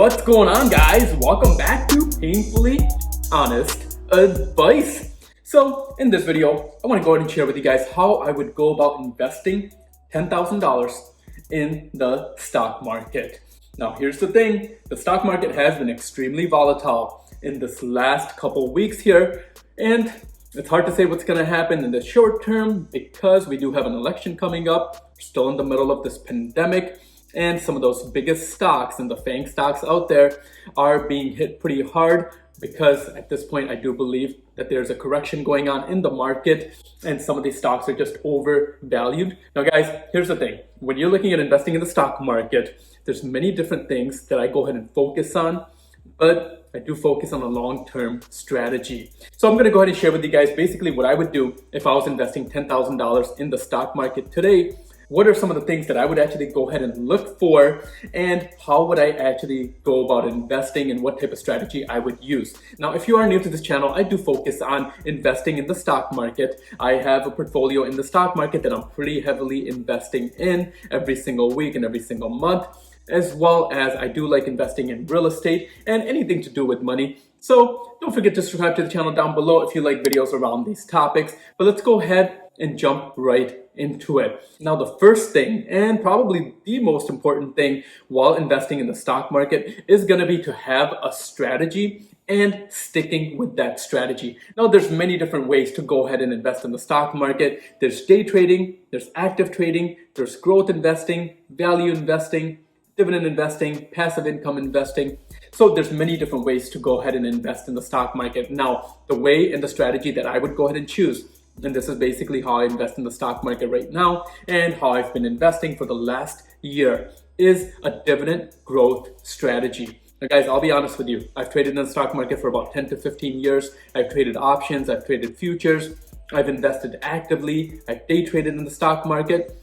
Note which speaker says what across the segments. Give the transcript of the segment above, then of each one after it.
Speaker 1: What's going on, guys? Welcome back to Painfully Honest Advice. So in this video, I want to go ahead and share with you guys how I would go about investing $10,000 in the stock market. Now here's the thing, the stock market has been extremely volatile in this last couple weeks here, and it's hard to say what's going to happen in the short term because we do have an election coming up. We're still in the middle of this pandemic, and some of those biggest stocks and the FANG stocks out there are being hit pretty hard because at this point I do believe that there's a correction going on in the market and some of these stocks are just overvalued. Now guys, here's the thing. When you're looking at investing in the stock market, there's many different things that I go ahead and focus on, but I do focus on a long-term strategy. So I'm going to go ahead and share with you guys basically what I would do if I was investing $10,000 in the stock market today. What are some of the things that I would actually go ahead and look for, and how would I actually go about investing, and what type of strategy I would use. Now, if you are new to this channel, I do focus on investing in the stock market. I have a portfolio in the stock market that I'm pretty heavily investing in every single week and every single month, as well as I do like investing in real estate and anything to do with money. So don't forget to subscribe to the channel down below if you like videos around these topics. But let's go ahead and jump right into it. Now, the first thing, and probably the most important thing while investing in the stock market, is going to be to have a strategy and sticking with that strategy. Now, there's many different ways to go ahead and invest in the stock market. There's day trading, there's active trading, there's growth investing, value investing, dividend investing, passive income investing. So there's many different ways to go ahead and invest in the stock market. Now, the way and the strategy that I would go ahead and choose, and this is basically how I invest in the stock market right now and how I've been investing for the last year, is a dividend growth strategy. Now guys, I'll be honest with you. I've traded in the stock market for about 10 to 15 years. I've traded options, I've traded futures, I've invested actively, I've day traded in the stock market.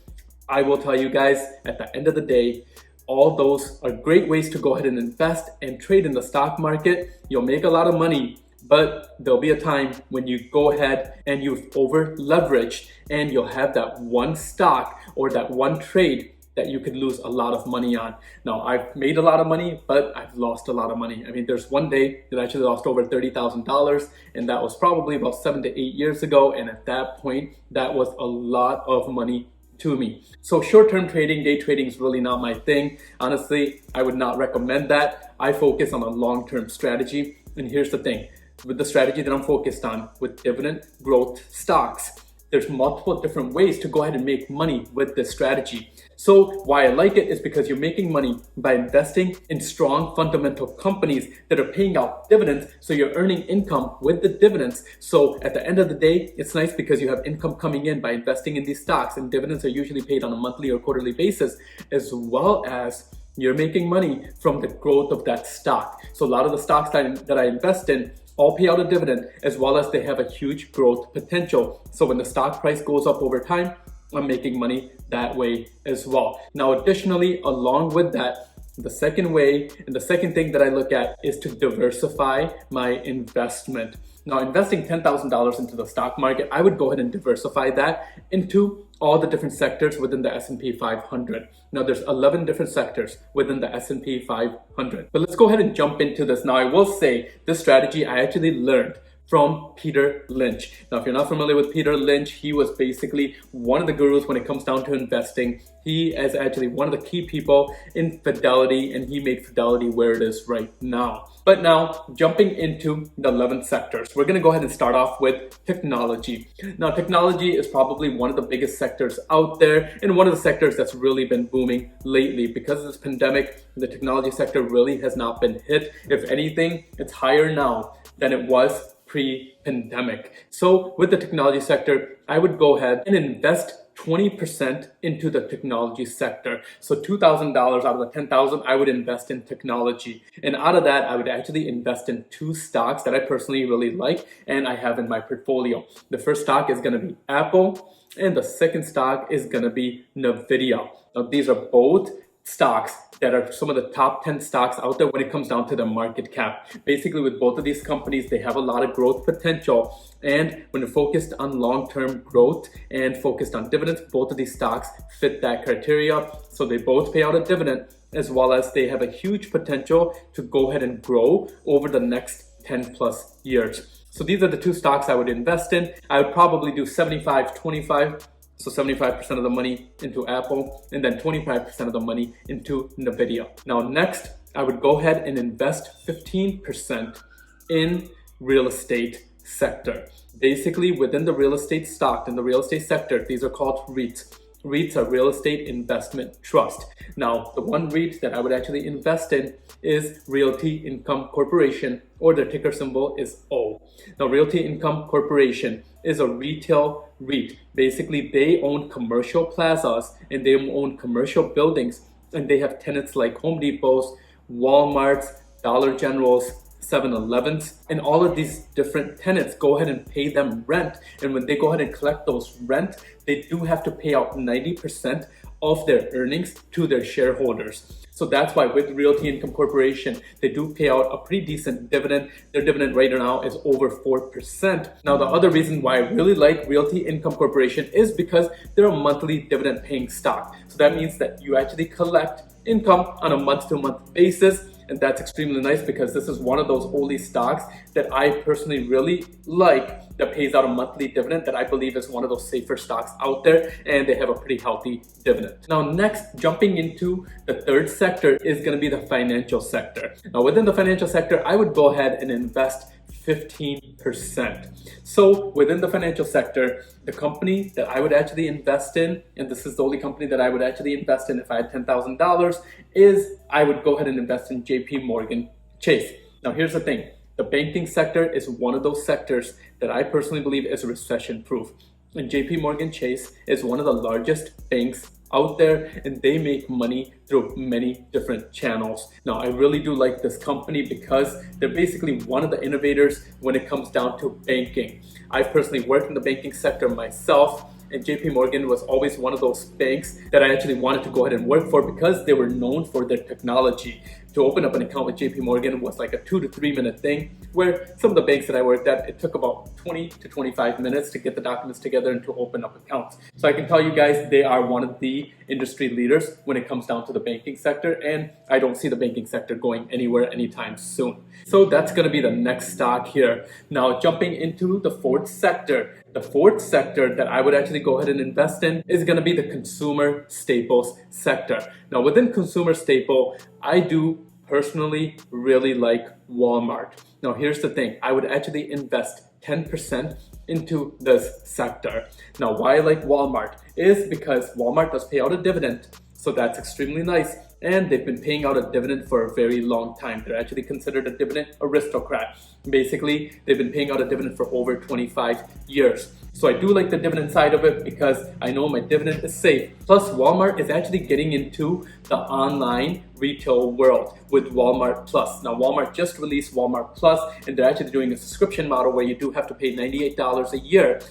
Speaker 1: I will tell you guys, at the end of the day, all those are great ways to go ahead and invest and trade in the stock market. You'll make a lot of money, but there'll be a time when you go ahead and you've over leveraged and you'll have that one stock or that one trade that you could lose a lot of money on. Now, I've made a lot of money, but I've lost a lot of money. I mean, there's one day that I actually lost over $30,000, and that was probably about 7 to 8 years ago. And at that point, that was a lot of money to me. So short-term trading, day trading is really not my thing. Honestly, I would not recommend that. I focus on a long-term strategy. And here's the thing, with the strategy that I'm focused on with dividend growth stocks, there's multiple different ways to go ahead and make money with this strategy. So why I like it is because you're making money by investing in strong fundamental companies that are paying out dividends. So you're earning income with the dividends. So at the end of the day, it's nice because you have income coming in by investing in these stocks, and dividends are usually paid on a monthly or quarterly basis, as well as you're making money from the growth of that stock. So a lot of the stocks that I invest in all pay out a dividend, as well as they have a huge growth potential. So when the stock price goes up over time, I'm making money that way as well. Now, additionally, along with that, the second way and the second thing that I look at is to diversify my investment. Now, investing $10,000 into the stock market, I would go ahead and diversify that into all the different sectors within the S&P 500. Now, there's 11 different sectors within the S&P 500. But let's go ahead and jump into this. Now, I will say this strategy I actually learned from Peter Lynch. Now, if you're not familiar with Peter Lynch, he was basically one of the gurus when it comes down to investing. He is actually one of the key people in Fidelity, and he made Fidelity where it is right now. But now, jumping into the 11 sectors, we're gonna go ahead and start off with technology. Now, technology is probably one of the biggest sectors out there, and one of the sectors that's really been booming lately. Because of this pandemic, the technology sector really has not been hit. If anything, it's higher now than it was pre-pandemic. So with the technology sector, I would go ahead and invest 20% into the technology sector. So $2,000 out of the $10,000, I would invest in technology. And out of that, I would actually invest in 2 stocks that I personally really like and I have in my portfolio. The first stock is gonna be Apple, and the second stock is gonna be Nvidia. Now, these are both stocks that are some of the top 10 stocks out there when it comes down to the market cap. Basically, with both of these companies, they have a lot of growth potential. And when you're focused on long-term growth and focused on dividends, both of these stocks fit that criteria. So they both pay out a dividend. as well as they have a huge potential to go ahead and grow over the next 10 plus years. So these are the two stocks I would invest in. I would probably do 75-25. So 75% of the money into Apple and then 25% of the money into Nvidia. Now next, I would go ahead and invest 15% in real estate sector. Basically within the real estate stock, in the real estate sector, these are called REITs. REITs are real estate investment trust. Now, the one REIT that I would actually invest in is Realty Income Corporation, or their ticker symbol is O. Now, Realty Income Corporation is a retail REIT. Basically, they own commercial plazas and they own commercial buildings, and they have tenants like Home Depots, Walmarts, Dollar Generals, 7-Elevens, and all of these different tenants go ahead and pay them rent. And when they go ahead and collect those rent, they do have to pay out 90% of their earnings to their shareholders. So that's why with Realty Income Corporation, they do pay out a pretty decent dividend. Their dividend right now is over 4%. Now, the other reason why I really like Realty Income Corporation is because they're a monthly dividend paying stock. So that means that you actually collect income on a month-to-month basis. And that's extremely nice because this is one of those only stocks that I personally really like that pays out a monthly dividend that I believe is one of those safer stocks out there, and they have a pretty healthy dividend. Now next, jumping into the third sector is going to be the financial sector. Now within the financial sector, I would go ahead and invest 15%. So within the financial sector, the company that I would actually invest in, and this is the only company that I would actually invest in if I had $10,000, is I would go ahead and invest in JP Morgan Chase. Now here's the thing, the banking sector is one of those sectors that I personally believe is recession proof. And JP Morgan Chase is one of the largest banks out there, and they make money through many different channels. Now, I really do like this company because they're basically one of the innovators when it comes down to banking. I've personally worked in the banking sector myself, and JP Morgan was always one of those banks that I actually wanted to go ahead and work for because they were known for their technology. To open up an account with JP Morgan was like a 2 to 3 minute thing, where some of the banks that I worked at, it took about 20 to 25 minutes to get the documents together and to open up accounts. So I can tell you guys, they are one of the industry leaders when it comes down to the banking sector, and I don't see the banking sector going anywhere anytime soon. So that's going to be the next stock here. Now jumping into the fourth sector. The fourth sector that I would actually go ahead and invest in is going to be the consumer staples sector. Now within consumer staple, I do personally really like Walmart. Now here's the thing, I would actually invest 10% into this sector. Now why I like Walmart is because Walmart does pay out a dividend. So that's extremely nice. And they've been paying out a dividend for a very long time. They're actually considered a dividend aristocrat. Basically, they've been paying out a dividend for over 25 years. So I do like the dividend side of it because I know my dividend is safe. Plus, Walmart is actually getting into the online retail world with Walmart Plus. Now, Walmart just released Walmart Plus, and they're actually doing a subscription model where you do have to pay $98 a year.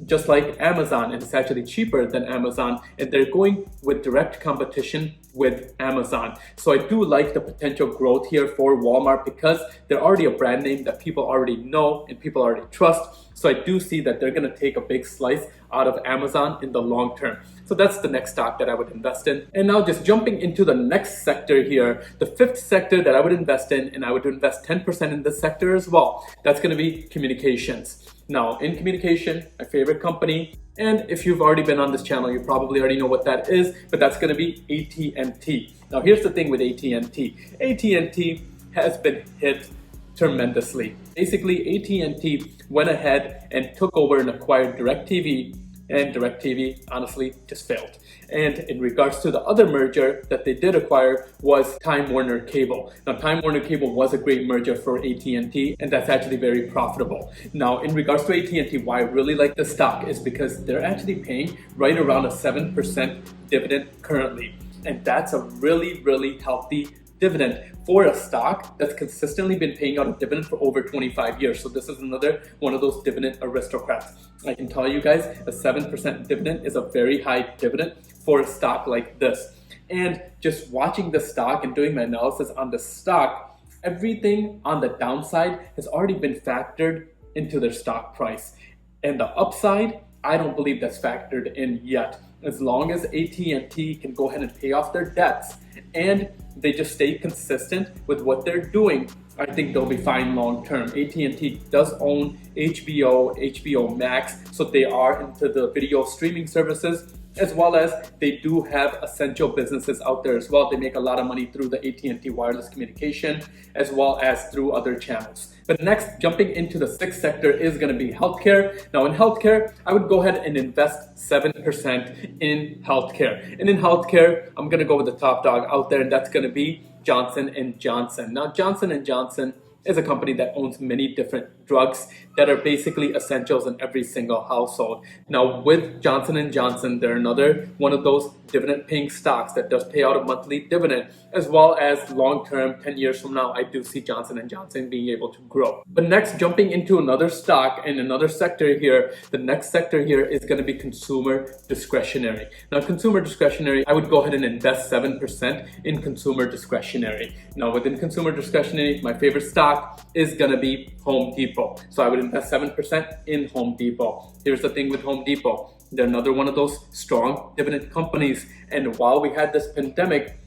Speaker 1: Just like Amazon, and it's actually cheaper than Amazon, and they're going with direct competition with Amazon. So I do like the potential growth here for Walmart because they're already a brand name that people already know and people already trust. So I do see that they're going to take a big slice out of Amazon in the long term. So that's the next stock that I would invest in. And now just jumping into the next sector here, the fifth sector that I would invest in, and I would invest 10% in this sector as well. That's going to be communications. Now, in communication, my favorite company, and if you've already been on this channel, you probably already know what that is, but that's going to be AT&T. Now, here's the thing with AT&T. AT&T has been hit tremendously. Basically, AT&T went ahead and took over and acquired DirecTV, and DirecTV honestly just failed. And in regards to the other merger that they did acquire was Time Warner Cable. Now, Time Warner Cable was a great merger for AT&T, and that's actually very profitable. Now, in regards to AT&T, why I really like the stock is because they're actually paying right around a 7% dividend currently. And that's a really, really healthy dividend for a stock that's consistently been paying out a dividend for over 25 years. So this is another one of those dividend aristocrats. I can tell you guys, a 7% dividend is a very high dividend for a stock like this. And just watching the stock and doing my analysis on the stock, everything on the downside has already been factored into their stock price. And the upside, I don't believe that's factored in yet. as long as AT&T can go ahead and pay off their debts and they just stay consistent with what they're doing, I think they'll be fine long term. AT&T does own HBO, HBO Max, so they are into the video streaming services, as well as they do have essential businesses out there as well. They make a lot of money through the AT&T wireless communication, as well as through other channels. But next, jumping into the sixth sector is going to be healthcare. Now in healthcare, I would go ahead and invest 7% in healthcare. And in healthcare, I'm going to go with the top dog out there, and that's going to be Johnson & Johnson. Now Johnson & Johnson is a company that owns many different drugs that are basically essentials in every single household. Now with Johnson & Johnson, they're another one of those dividend paying stocks that does pay out a monthly dividend, as well as long term, 10 years from now, I do see Johnson & Johnson being able to grow. But next, jumping into another stock and another sector here, the next sector here is going to be consumer discretionary. Now consumer discretionary, I would go ahead and invest 7% in consumer discretionary. Now within consumer discretionary, my favorite stock is going to be Home Depot. So I would invest 7% in Home Depot. Here's the thing with Home Depot. They're another one of those strong dividend companies. And while we had this pandemic,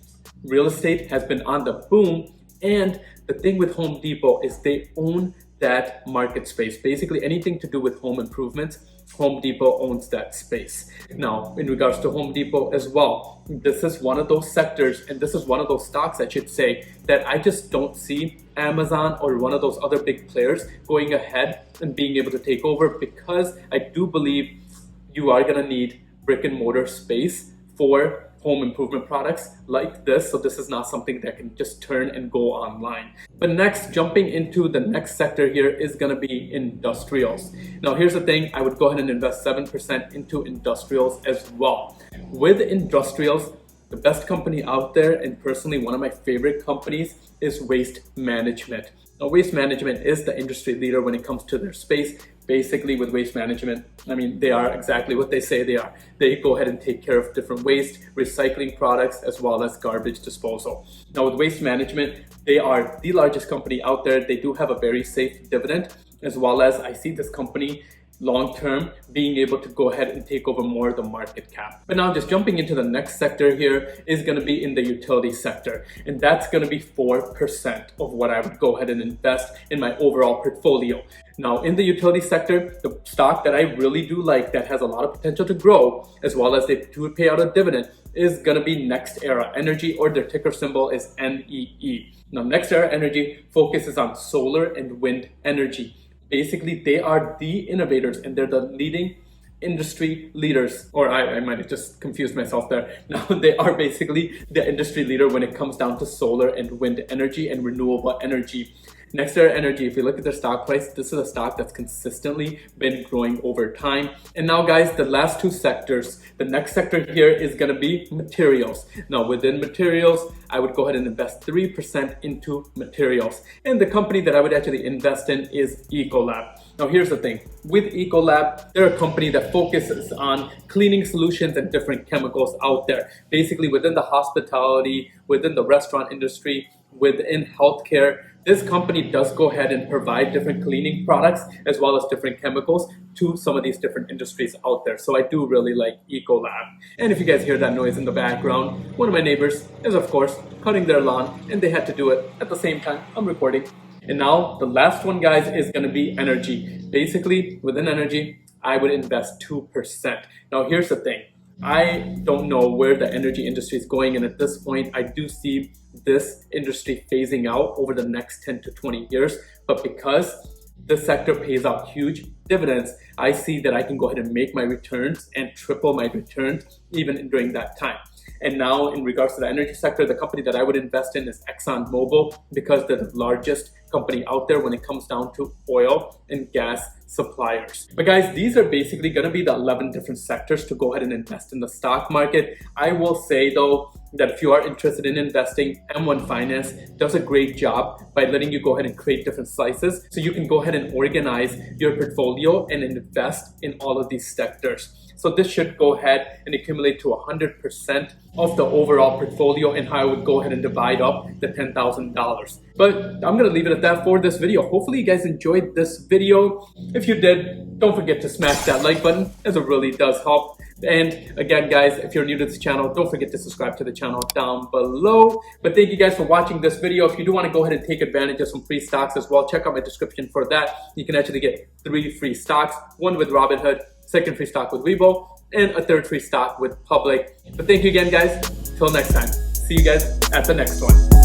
Speaker 1: real estate has been on the boom. And the thing with Home Depot is they own that market space. Basically anything to do with home improvements, Home Depot owns that space. Now, in regards to Home Depot as well, this is one of those sectors, and this is one of those stocks, I should say, that I just don't see Amazon or one of those other big players going ahead and being able to take over, because I do believe you are going to need brick and mortar space for home improvement products like this. So this is not something that can just turn and go online. But next, jumping into the next sector here is going to be industrials. Now here's the thing, I would go ahead and invest 7% into industrials as well. With industrials, the best company out there, and personally one of my favorite companies, is Waste Management. Now Waste Management is the industry leader when it comes to their space. Basically with Waste Management, I mean, they are exactly what they say they are. They go ahead and take care of different waste, recycling products, as well as garbage disposal. Now with Waste Management, they are the largest company out there. They do have a very safe dividend, as well as I see this company long term being able to go ahead and take over more of the market cap. But now just jumping into the next sector here is going to be in the utility sector, and that's going to be 4% of what I would go ahead and invest in my overall portfolio. Now in the utility sector, the stock that I really do like that has a lot of potential to grow, as well as they do pay out a dividend, is going to be NextEra Energy, or their ticker symbol is NEE. Now NextEra Energy focuses on solar and wind energy. Basically, they are the innovators and they're the leading industry leaders, or I might have just confused myself there. Now they are basically the industry leader when it comes down to solar and wind energy and renewable energy. NextEra Energy, if you look at their stock price, this is a stock that's consistently been growing over time. And now guys, the last two sectors, the next sector here is going to be materials. Now within materials, I would go ahead and invest 3% into materials. And the company that I would actually invest in is Ecolab. Now here's the thing, with Ecolab, they're a company that focuses on cleaning solutions and different chemicals out there. Basically within the hospitality, within the restaurant industry, within healthcare, this company does go ahead and provide different cleaning products as well as different chemicals to some of these different industries out there. So I do really like Ecolab. And if you guys hear that noise in the background, one of my neighbors is of course cutting their lawn, and they had to do it at the same time I'm recording. And now the last one, guys, is going to be energy. Basically within energy, I would invest 2%. Now here's the thing, I don't know where the energy industry is going, and at this point I do see this industry phasing out over the next 10 to 20 years. But because this sector pays out huge dividends, I see that I can go ahead and make my returns and triple my returns even during that time. And now in regards to the energy sector, the company that I would invest in is ExxonMobil, because they're the largest company out there when it comes down to oil and gas suppliers. But guys, these are basically going to be the 11 different sectors to go ahead and invest in the stock market. I will say though that if you are interested in investing, M1 Finance does a great job by letting you go ahead and create different slices, so you can go ahead and organize your portfolio and invest in all of these sectors. So this should go ahead and accumulate to 100% of the overall portfolio, and how I would go ahead and divide up the $10,000. But I'm going to leave it at that for this video. Hopefully you guys enjoyed this video. If you did, don't forget to smash that like button, as it really does help. And again, guys, if you're new to this channel, don't forget to subscribe to the channel down below. But thank you guys for watching this video. If you do want to go ahead and take advantage of some free stocks as well, check out my description for that. You can actually get 3 free stocks, one with Robinhood, second free stock with Webull, and a third free stock with Public. But thank you again, guys. Till next time. See you guys at the next one.